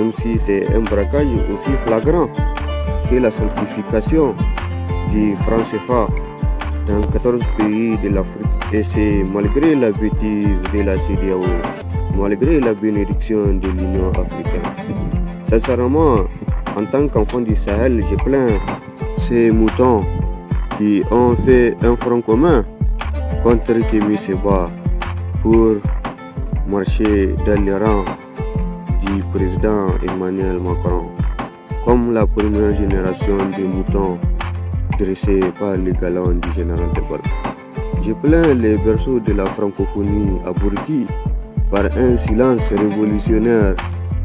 même si c'est un braquage aussi flagrant que la sanctification du franc CFA dans 14 pays de l'Afrique. Et c'est malgré la bêtise de la CEDEAO, malgré la bénédiction de l'Union africaine. Sincèrement, en tant qu'enfant du Sahel, je plains ces moutons qui ont fait un front commun contre Kémy Séba pour marcher dans les rangs du président Emmanuel Macron, comme la première génération de moutons dressés par les galons du général de Gaulle. Je plains les berceaux de la francophonie abrutis par un silence révolutionnaire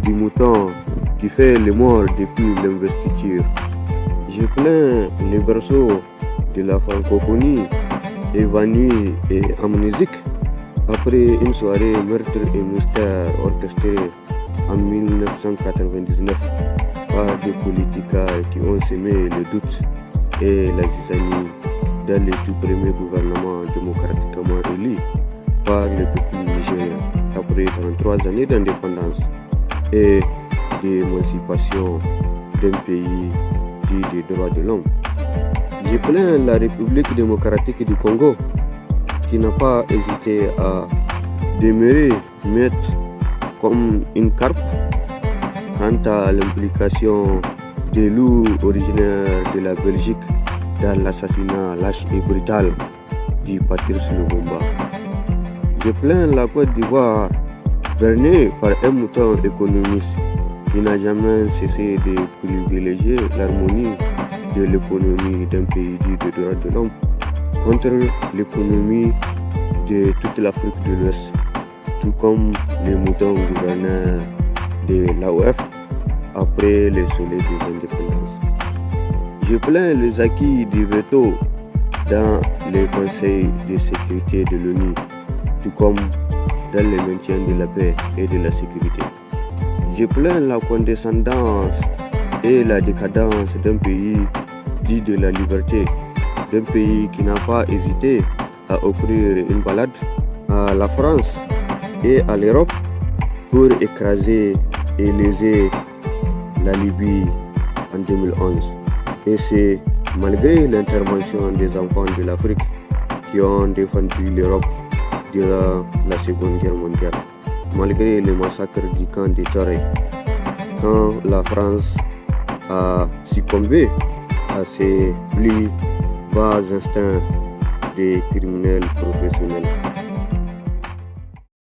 du mouton qui fait les morts depuis l'investiture. Je plains les berceaux de la francophonie évanouie et amnésique après une soirée meurtre et mystère orchestrée en 1999 par des politiciens qui ont semé le doute et la zizanie dans les tout premiers gouvernements démocratiquement élus par le peuple nigérien après 33 années d'indépendance et d'émancipation d'un pays dit des droits de l'homme. Je plains la République démocratique du Congo qui n'a pas hésité à demeurer muette comme une carpe quant à l'implication des loups originaires de la Belgique dans l'assassinat lâche et brutal du Patrice Lumumba. Je plains la Côte d'Ivoire bernée par un mouton économiste qui n'a jamais cessé de privilégier l'harmonie de l'économie d'un pays dit de droits de l'homme contre l'économie de toute l'Afrique de l'Ouest, tout comme les moutons gouverneurs de l'AOF après le soleil des indépendances. Je plains les acquis du veto dans les conseils de sécurité de l'ONU, tout comme dans le maintien de la paix et de la sécurité. Je plains la condescendance et la décadence d'un pays dit de la liberté, d'un pays qui n'a pas hésité à offrir une balade à la France et à l'Europe pour écraser et léser la Libye en 2011. Et c'est malgré l'intervention des enfants de l'Afrique qui ont défendu l'Europe durant la Seconde Guerre mondiale, malgré les massacres du camp de Tchoré, quand la France a succombé à ses plus bas instincts des criminels professionnels.